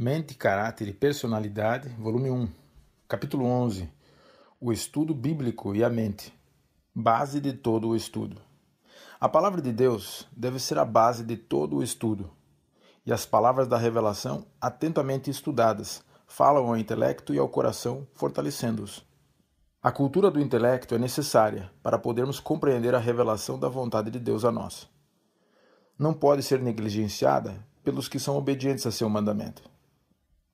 Mente, Caráter e Personalidade, volume 1, capítulo 11, o estudo bíblico e a mente, base de todo o estudo. A palavra de Deus deve ser a base de todo o estudo, e as palavras da revelação, atentamente estudadas, falam ao intelecto e ao coração, fortalecendo-os. A cultura do intelecto é necessária para podermos compreender a revelação da vontade de Deus a nós. Não pode ser negligenciada pelos que são obedientes a seu mandamento.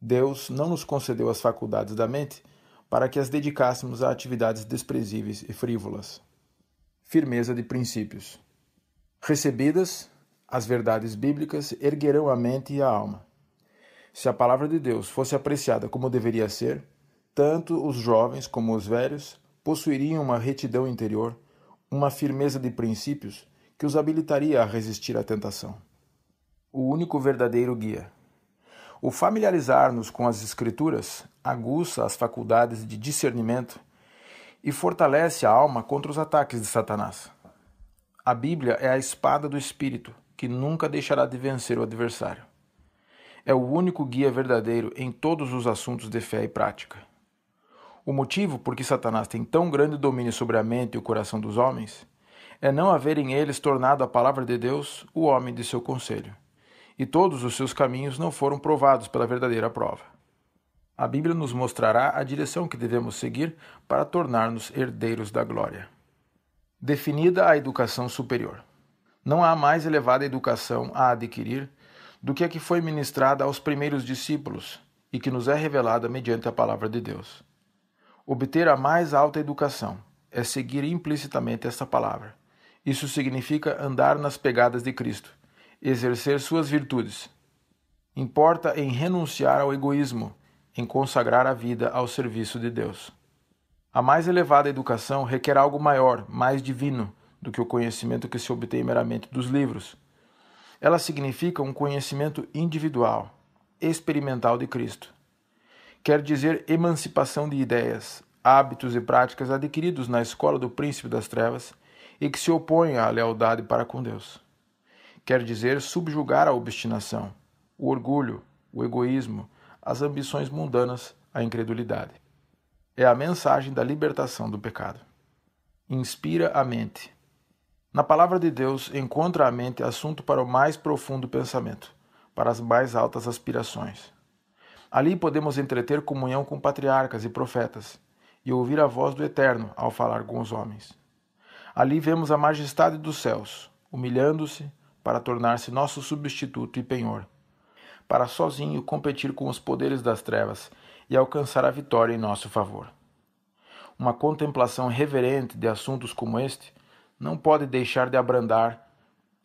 Deus não nos concedeu as faculdades da mente para que as dedicássemos a atividades desprezíveis e frívolas. Firmeza de princípios. Recebidas, as verdades bíblicas erguerão a mente e a alma. Se a palavra de Deus fosse apreciada como deveria ser, tanto os jovens como os velhos possuiriam uma retidão interior, uma firmeza de princípios que os habilitaria a resistir à tentação. O único verdadeiro guia. O familiarizar-nos com as Escrituras aguça as faculdades de discernimento e fortalece a alma contra os ataques de Satanás. A Bíblia é a espada do Espírito, que nunca deixará de vencer o adversário. É o único guia verdadeiro em todos os assuntos de fé e prática. O motivo por que Satanás tem tão grande domínio sobre a mente e o coração dos homens é não haver em eles tornado a palavra de Deus o homem de seu conselho, e todos os seus caminhos não foram provados pela verdadeira prova. A Bíblia nos mostrará a direção que devemos seguir para tornar-nos herdeiros da glória. Definida a educação superior. Não há mais elevada educação a adquirir do que a que foi ministrada aos primeiros discípulos e que nos é revelada mediante a palavra de Deus. Obter a mais alta educação é seguir implicitamente esta palavra. Isso significa andar nas pegadas de Cristo, exercer suas virtudes. Importa em renunciar ao egoísmo, em consagrar a vida ao serviço de Deus. A mais elevada educação requer algo maior, mais divino, do que o conhecimento que se obtém meramente dos livros. Ela significa um conhecimento individual, experimental de Cristo. Quer dizer emancipação de ideias, hábitos e práticas adquiridos na escola do príncipe das trevas e que se opõem à lealdade para com Deus. Quer dizer subjugar a obstinação, o orgulho, o egoísmo, as ambições mundanas, a incredulidade. É a mensagem da libertação do pecado. Inspira a mente. Na palavra de Deus encontra a mente assunto para o mais profundo pensamento, para as mais altas aspirações. Ali podemos entreter comunhão com patriarcas e profetas e ouvir a voz do Eterno ao falar com os homens. Ali vemos a majestade dos céus, humilhando-se para tornar-se nosso substituto e penhor, para sozinho competir com os poderes das trevas e alcançar a vitória em nosso favor. Uma contemplação reverente de assuntos como este não pode deixar de abrandar,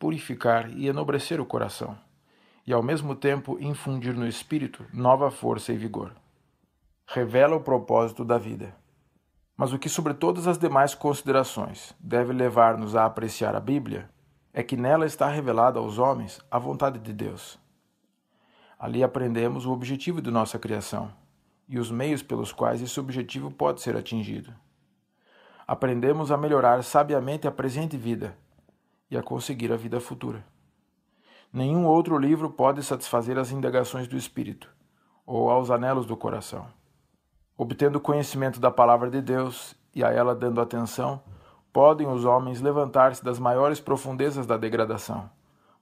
purificar e enobrecer o coração, e ao mesmo tempo infundir no espírito nova força e vigor. Revela o propósito da vida. Mas o que, sobre todas as demais considerações, deve levar-nos a apreciar a Bíblia é que nela está revelada aos homens a vontade de Deus. Ali aprendemos o objetivo de nossa criação e os meios pelos quais esse objetivo pode ser atingido. Aprendemos a melhorar sabiamente a presente vida e a conseguir a vida futura. Nenhum outro livro pode satisfazer as indagações do espírito ou aos anelos do coração. Obtendo conhecimento da palavra de Deus e a ela dando atenção, podem os homens levantar-se das maiores profundezas da degradação,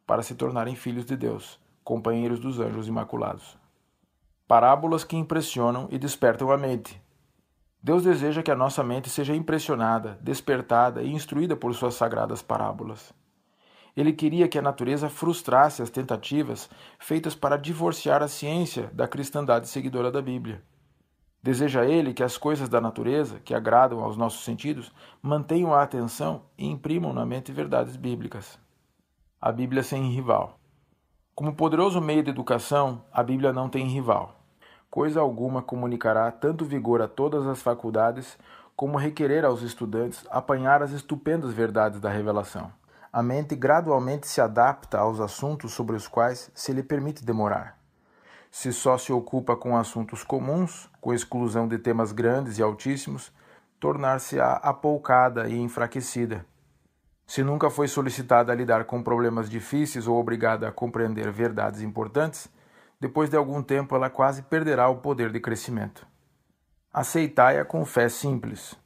para se tornarem filhos de Deus, companheiros dos anjos imaculados. Parábolas que impressionam e despertam a mente. Deus deseja que a nossa mente seja impressionada, despertada e instruída por suas sagradas parábolas. Ele queria que a natureza frustrasse as tentativas feitas para divorciar a ciência da cristandade seguidora da Bíblia. Deseja ele que as coisas da natureza, que agradam aos nossos sentidos, mantenham a atenção e imprimam na mente verdades bíblicas. A Bíblia sem rival. Como poderoso meio de educação, a Bíblia não tem rival. Coisa alguma comunicará tanto vigor a todas as faculdades, como requerer aos estudantes apanhar as estupendas verdades da revelação. A mente gradualmente se adapta aos assuntos sobre os quais se lhe permite demorar. Se só se ocupa com assuntos comuns, com exclusão de temas grandes e altíssimos, tornar-se-á apoucada e enfraquecida. Se nunca foi solicitada a lidar com problemas difíceis ou obrigada a compreender verdades importantes, depois de algum tempo ela quase perderá o poder de crescimento. Aceitai-a com fé simples.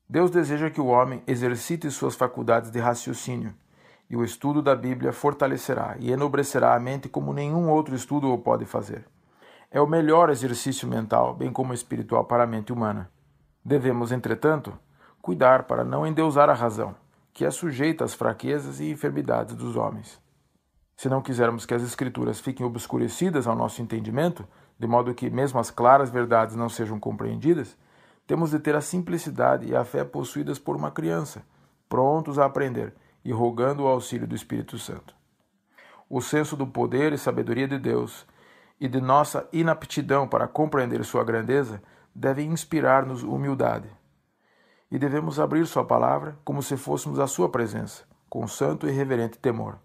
Deus deseja que o homem exercite suas faculdades de raciocínio, e o estudo da Bíblia fortalecerá e enobrecerá a mente como nenhum outro estudo o pode fazer. É o melhor exercício mental, bem como espiritual, para a mente humana. Devemos, entretanto, cuidar para não endeusar a razão, que é sujeita às fraquezas e enfermidades dos homens. Se não quisermos que as Escrituras fiquem obscurecidas ao nosso entendimento, de modo que mesmo as claras verdades não sejam compreendidas, temos de ter a simplicidade e a fé possuídas por uma criança, prontos a aprender e rogando o auxílio do Espírito Santo. O senso do poder e sabedoria de Deus e de nossa inaptidão para compreender sua grandeza deve inspirar-nos humildade. E devemos abrir sua palavra como se fôssemos à sua presença, com santo e reverente temor.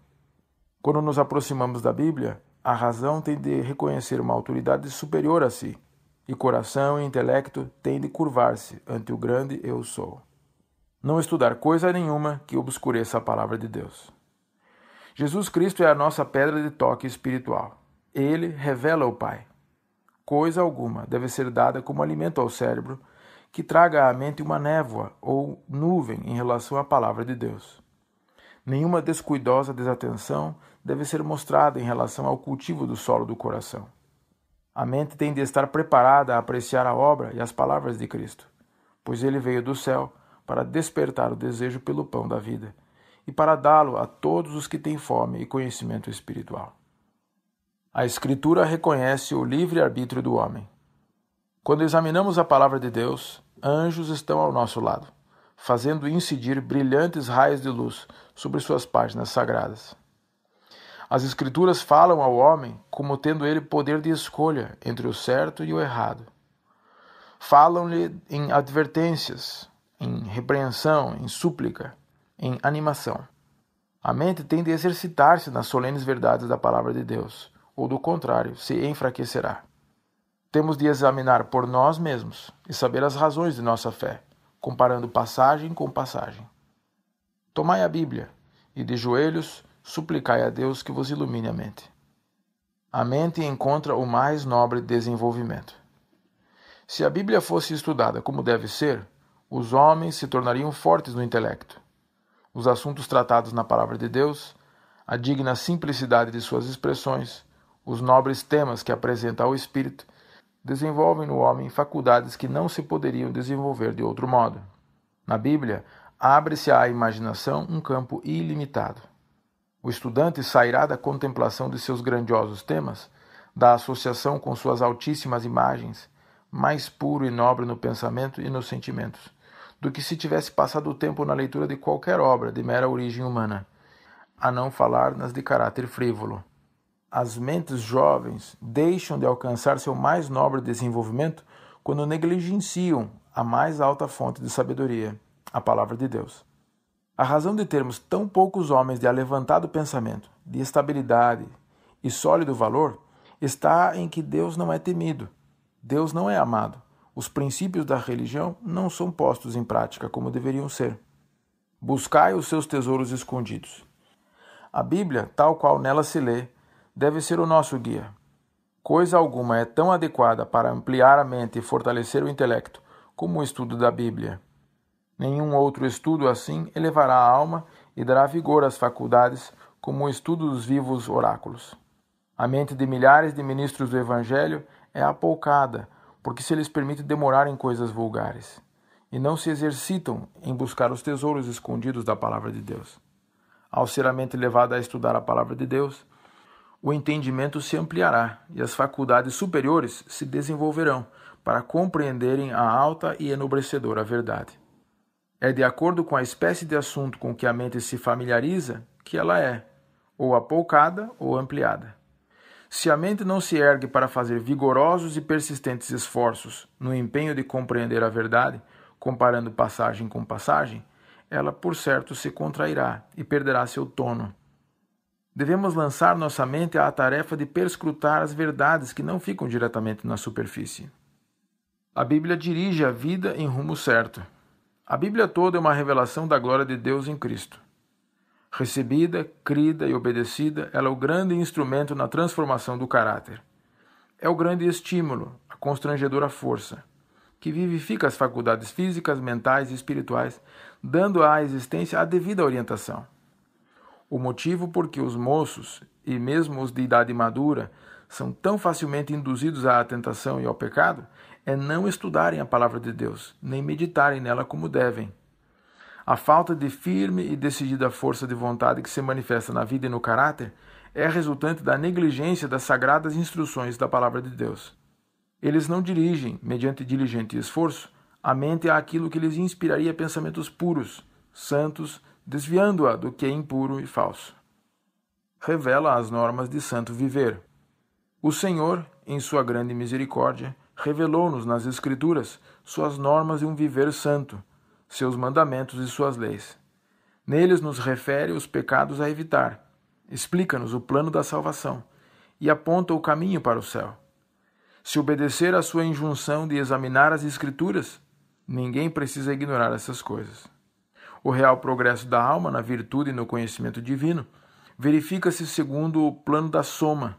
Quando nos aproximamos da Bíblia, a razão tem de reconhecer uma autoridade superior a si, e coração e intelecto têm de curvar-se ante o grande Eu Sou. Não estudar coisa nenhuma que obscureça a palavra de Deus. Jesus Cristo é a nossa pedra de toque espiritual. Ele revela o Pai. Coisa alguma deve ser dada como alimento ao cérebro, que traga à mente uma névoa ou nuvem em relação à palavra de Deus. Nenhuma descuidosa desatenção deve ser mostrada em relação ao cultivo do solo do coração. A mente tem de estar preparada a apreciar a obra e as palavras de Cristo, pois ele veio do céu para despertar o desejo pelo pão da vida e para dá-lo a todos os que têm fome e conhecimento espiritual. A Escritura reconhece o livre-arbítrio do homem. Quando examinamos a palavra de Deus, anjos estão ao nosso lado, fazendo incidir brilhantes raios de luz sobre suas páginas sagradas. As Escrituras falam ao homem como tendo ele poder de escolha entre o certo e o errado. Falam-lhe em advertências, em repreensão, em súplica, em animação. A mente tem de exercitar-se nas solenes verdades da palavra de Deus, ou do contrário, se enfraquecerá. Temos de examinar por nós mesmos e saber as razões de nossa fé, comparando passagem com passagem. Tomai a Bíblia e, de joelhos, suplicai a Deus que vos ilumine a mente. A mente encontra o mais nobre desenvolvimento. Se a Bíblia fosse estudada como deve ser, os homens se tornariam fortes no intelecto. Os assuntos tratados na palavra de Deus, a digna simplicidade de suas expressões, os nobres temas que apresenta ao Espírito, desenvolvem no homem faculdades que não se poderiam desenvolver de outro modo. Na Bíblia, abre-se à imaginação um campo ilimitado. O estudante sairá da contemplação de seus grandiosos temas, da associação com suas altíssimas imagens, mais puro e nobre no pensamento e nos sentimentos, do que se tivesse passado o tempo na leitura de qualquer obra de mera origem humana, a não falar nas de caráter frívolo. As mentes jovens deixam de alcançar seu mais nobre desenvolvimento quando negligenciam a mais alta fonte de sabedoria, a palavra de Deus. A razão de termos tão poucos homens de alevantado pensamento, de estabilidade e sólido valor está em que Deus não é temido, Deus não é amado, os princípios da religião não são postos em prática como deveriam ser. Buscai os seus tesouros escondidos. A Bíblia, tal qual nela se lê, deve ser o nosso guia. Coisa alguma é tão adequada para ampliar a mente e fortalecer o intelecto como o estudo da Bíblia. Nenhum outro estudo assim elevará a alma e dará vigor às faculdades como o estudo dos vivos oráculos. A mente de milhares de ministros do Evangelho é apoucada, porque se lhes permite demorar em coisas vulgares, e não se exercitam em buscar os tesouros escondidos da palavra de Deus. Ao ser a mente levada a estudar a palavra de Deus, o entendimento se ampliará e as faculdades superiores se desenvolverão para compreenderem a alta e enobrecedora verdade. É de acordo com a espécie de assunto com que a mente se familiariza que ela é, ou apoucada ou ampliada. Se a mente não se ergue para fazer vigorosos e persistentes esforços no empenho de compreender a verdade, comparando passagem com passagem, ela por certo se contrairá e perderá seu tono. Devemos lançar nossa mente à tarefa de perscrutar as verdades que não ficam diretamente na superfície. A Bíblia dirige a vida em rumo certo. A Bíblia toda é uma revelação da glória de Deus em Cristo. Recebida, crida e obedecida, ela é o grande instrumento na transformação do caráter. É o grande estímulo, a constrangedora força, que vivifica as faculdades físicas, mentais e espirituais, dando à existência a devida orientação. O motivo por que os moços, e mesmo os de idade madura, são tão facilmente induzidos à tentação e ao pecado, é não estudarem a palavra de Deus, nem meditarem nela como devem. A falta de firme e decidida força de vontade que se manifesta na vida e no caráter é resultante da negligência das sagradas instruções da palavra de Deus. Eles não dirigem, mediante diligente esforço, a mente àquilo que lhes inspiraria pensamentos puros, santos, desviando-a do que é impuro e falso. Revela as normas de santo viver. O Senhor, em sua grande misericórdia, revelou-nos nas Escrituras suas normas de um viver santo, seus mandamentos e suas leis. Neles nos refere os pecados a evitar, explica-nos o plano da salvação e aponta o caminho para o céu. Se obedecer à sua injunção de examinar as Escrituras, ninguém precisa ignorar essas coisas. O real progresso da alma na virtude e no conhecimento divino verifica-se segundo o plano da soma,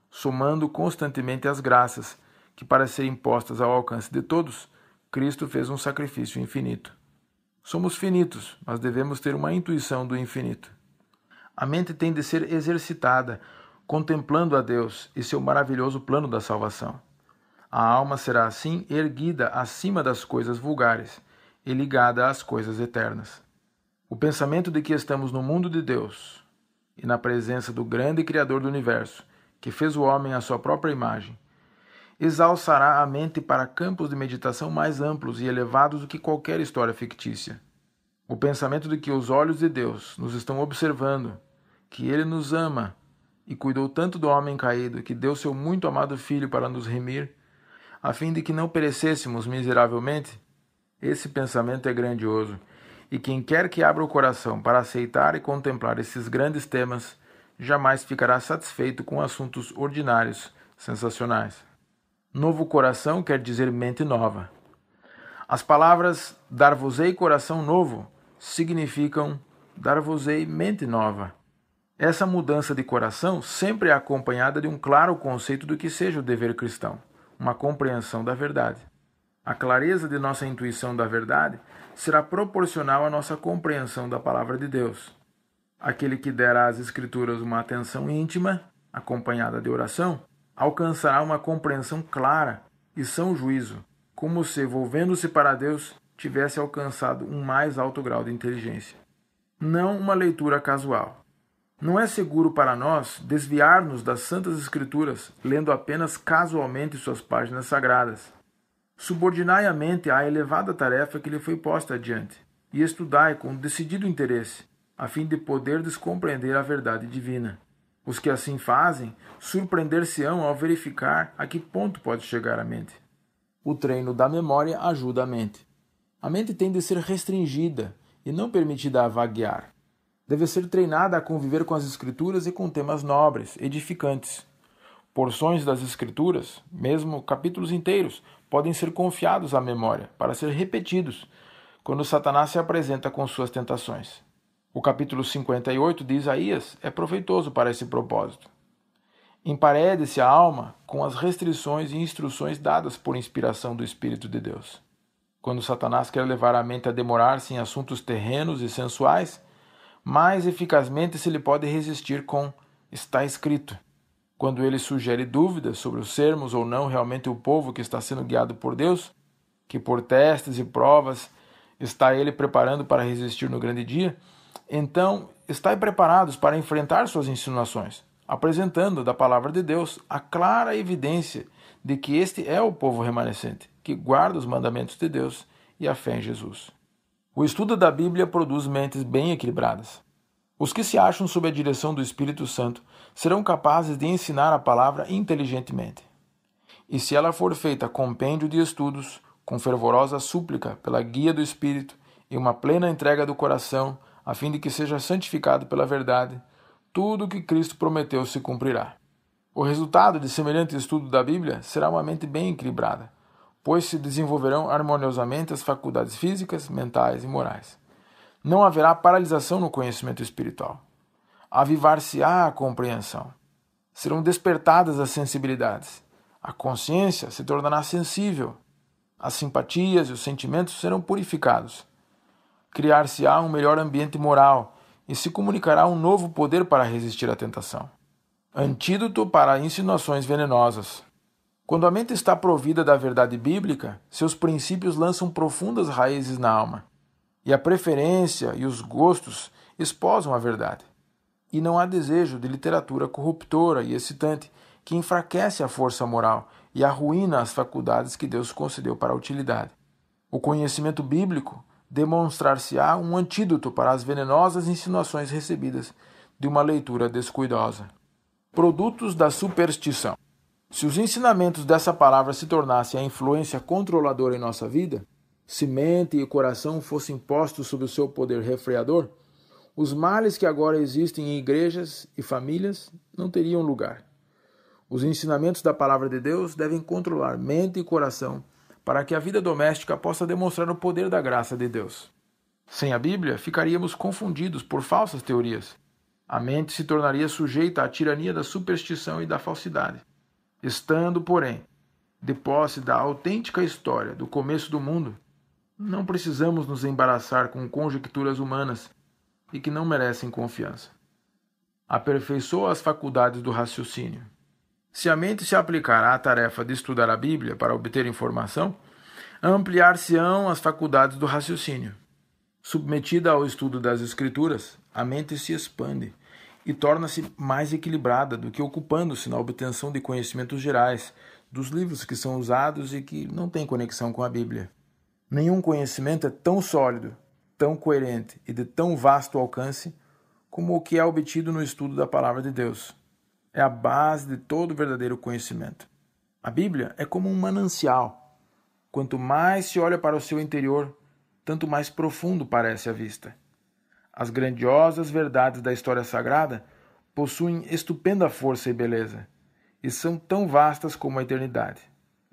somando constantemente as graças, que para serem postas ao alcance de todos, Cristo fez um sacrifício infinito. Somos finitos, mas devemos ter uma intuição do infinito. A mente tem de ser exercitada, contemplando a Deus e seu maravilhoso plano da salvação. A alma será assim erguida acima das coisas vulgares e ligada às coisas eternas. O pensamento de que estamos no mundo de Deus e na presença do grande Criador do universo, que fez o homem à sua própria imagem, exalçará a mente para campos de meditação mais amplos e elevados do que qualquer história fictícia. O pensamento de que os olhos de Deus nos estão observando, que Ele nos ama e cuidou tanto do homem caído que deu seu muito amado Filho para nos remir, a fim de que não perecêssemos miseravelmente, esse pensamento é grandioso, e quem quer que abra o coração para aceitar e contemplar esses grandes temas, jamais ficará satisfeito com assuntos ordinários, sensacionais. Novo coração quer dizer mente nova. As palavras dar-vos-ei coração novo significam dar-vos-ei mente nova. Essa mudança de coração sempre é acompanhada de um claro conceito do que seja o dever cristão, uma compreensão da verdade. A clareza de nossa intuição da verdade será proporcional à nossa compreensão da palavra de Deus. Aquele que der às Escrituras uma atenção íntima, acompanhada de oração, alcançará uma compreensão clara e são juízo, como se, volvendo-se para Deus, tivesse alcançado um mais alto grau de inteligência. Não uma leitura casual. Não é seguro para nós desviar-nos das Santas Escrituras lendo apenas casualmente suas páginas sagradas. Subordinai a mente à elevada tarefa que lhe foi posta adiante e estudai com decidido interesse, a fim de poderdes compreender a verdade divina. Os que assim fazem surpreender-se-ão ao verificar a que ponto pode chegar a mente. O treino da memória ajuda a mente. A mente tem de ser restringida e não permitida a vaguear. Deve ser treinada a conviver com as Escrituras e com temas nobres, edificantes. Porções das Escrituras, mesmo capítulos inteiros, podem ser confiados à memória para ser repetidos quando Satanás se apresenta com suas tentações. O capítulo 58 de Isaías é proveitoso para esse propósito. Emparede-se a alma com as restrições e instruções dadas por inspiração do Espírito de Deus. Quando Satanás quer levar a mente a demorar-se em assuntos terrenos e sensuais, mais eficazmente se lhe pode resistir com "está escrito". Quando ele sugere dúvidas sobre os sermos ou não realmente o povo que está sendo guiado por Deus, que por testes e provas está ele preparando para resistir no grande dia, então estai preparados para enfrentar suas insinuações, apresentando da palavra de Deus a clara evidência de que este é o povo remanescente, que guarda os mandamentos de Deus e a fé em Jesus. O estudo da Bíblia produz mentes bem equilibradas. Os que se acham sob a direção do Espírito Santo serão capazes de ensinar a palavra inteligentemente. E se ela for feita compêndio de estudos, com fervorosa súplica pela guia do Espírito e uma plena entrega do coração, a fim de que seja santificado pela verdade, tudo o que Cristo prometeu se cumprirá. O resultado de semelhante estudo da Bíblia será uma mente bem equilibrada, pois se desenvolverão harmoniosamente as faculdades físicas, mentais e morais. Não haverá paralisação no conhecimento espiritual. Avivar-se-á a compreensão. Serão despertadas as sensibilidades. A consciência se tornará sensível. As simpatias e os sentimentos serão purificados. Criar-se-á um melhor ambiente moral e se comunicará um novo poder para resistir à tentação. Antídoto para insinuações venenosas. Quando a mente está provida da verdade bíblica, seus princípios lançam profundas raízes na alma, e a preferência e os gostos esposam a verdade. E não há desejo de literatura corruptora e excitante que enfraquece a força moral e arruína as faculdades que Deus concedeu para a utilidade. O conhecimento bíblico demonstrar-se-á um antídoto para as venenosas insinuações recebidas de uma leitura descuidosa. Produtos da superstição. Se os ensinamentos dessa palavra se tornassem a influência controladora em nossa vida, se mente e coração fossem postos sob o seu poder refreador, os males que agora existem em igrejas e famílias não teriam lugar. Os ensinamentos da palavra de Deus devem controlar mente e coração para que a vida doméstica possa demonstrar o poder da graça de Deus. Sem a Bíblia, ficaríamos confundidos por falsas teorias. A mente se tornaria sujeita à tirania da superstição e da falsidade. Estando, porém, de posse da autêntica história do começo do mundo, não precisamos nos embaraçar com conjecturas humanas e que não merecem confiança. Aperfeiçoa as faculdades do raciocínio. Se a mente se aplicar à tarefa de estudar a Bíblia para obter informação, ampliar-se-ão as faculdades do raciocínio. Submetida ao estudo das Escrituras, a mente se expande e torna-se mais equilibrada do que ocupando-se na obtenção de conhecimentos gerais, dos livros que são usados e que não têm conexão com a Bíblia. Nenhum conhecimento é tão sólido, tão coerente e de tão vasto alcance como o que é obtido no estudo da Palavra de Deus. É a base de todo verdadeiro conhecimento. A Bíblia é como um manancial. Quanto mais se olha para o seu interior, tanto mais profundo parece a vista. As grandiosas verdades da história sagrada possuem estupenda força e beleza, e são tão vastas como a eternidade.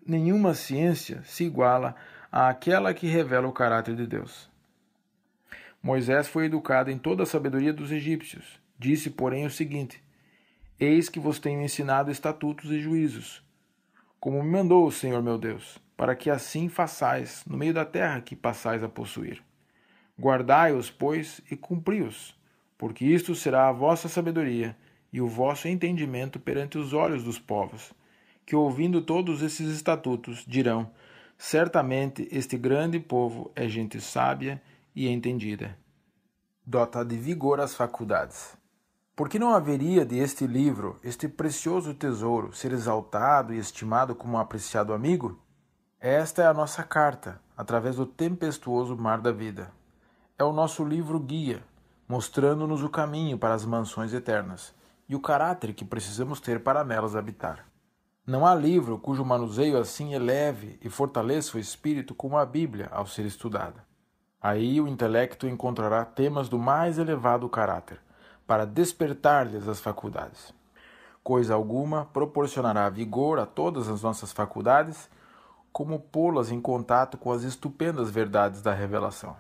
Nenhuma ciência se iguala àquela que revela o caráter de Deus. Moisés foi educado em toda a sabedoria dos egípcios. Disse, porém, o seguinte: Eis que vos tenho ensinado estatutos e juízos, como me mandou o Senhor meu Deus, para que assim façais no meio da terra que passais a possuir. Guardai-os, pois, e cumpri-os, porque isto será a vossa sabedoria e o vosso entendimento perante os olhos dos povos, que ouvindo todos esses estatutos dirão: certamente este grande povo é gente sábia e entendida. Dota de vigor às faculdades. Por que não haveria de este livro, este precioso tesouro, ser exaltado e estimado como um apreciado amigo? Esta é a nossa carta, através do tempestuoso mar da vida. É o nosso livro guia, mostrando-nos o caminho para as mansões eternas e o caráter que precisamos ter para nelas habitar. Não há livro cujo manuseio assim eleve e fortaleça o espírito como a Bíblia ao ser estudada. Aí o intelecto encontrará temas do mais elevado caráter, para despertar-lhes as faculdades. Coisa alguma proporcionará vigor a todas as nossas faculdades, como pô-las em contato com as estupendas verdades da revelação.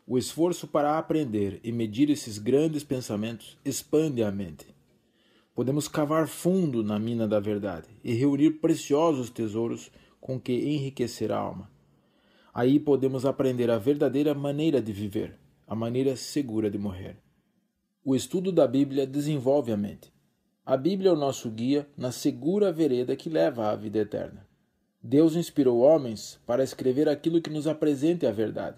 O esforço para aprender e medir esses grandes pensamentos expande a mente. Podemos cavar fundo na mina da verdade e reunir preciosos tesouros com que enriquecer a alma. Aí podemos aprender a verdadeira maneira de viver, a maneira segura de morrer. O estudo da Bíblia desenvolve a mente. A Bíblia é o nosso guia na segura vereda que leva à vida eterna. Deus inspirou homens para escrever aquilo que nos apresente a verdade,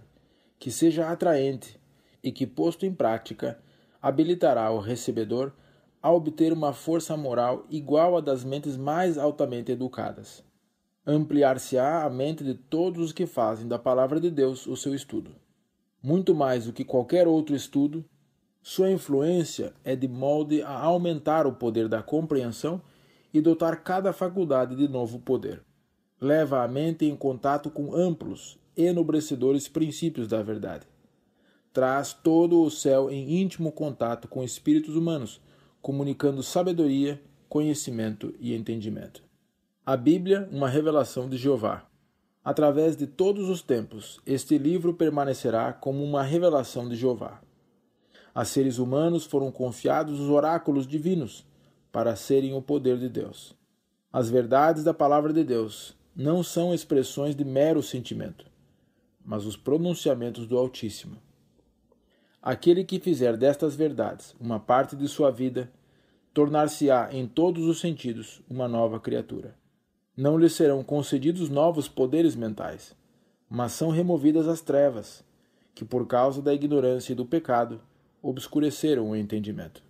que seja atraente e que, posto em prática, habilitará o recebedor a obter uma força moral igual à das mentes mais altamente educadas. Ampliar-se-á a mente de todos os que fazem da Palavra de Deus o seu estudo. Muito mais do que qualquer outro estudo, sua influência é de molde a aumentar o poder da compreensão e dotar cada faculdade de novo poder. Leva a mente em contato com amplos, enobrecedores princípios da verdade. Traz todo o céu em íntimo contato com espíritos humanos, comunicando sabedoria, conhecimento e entendimento. A Bíblia, uma revelação de Jeová. Através de todos os tempos, este livro permanecerá como uma revelação de Jeová. A seres humanos foram confiados os oráculos divinos para serem o poder de Deus. As verdades da palavra de Deus não são expressões de mero sentimento, mas os pronunciamentos do Altíssimo. Aquele que fizer destas verdades uma parte de sua vida, tornar-se-á em todos os sentidos uma nova criatura. Não lhe serão concedidos novos poderes mentais, mas são removidas as trevas, que por causa da ignorância e do pecado obscureceram o entendimento.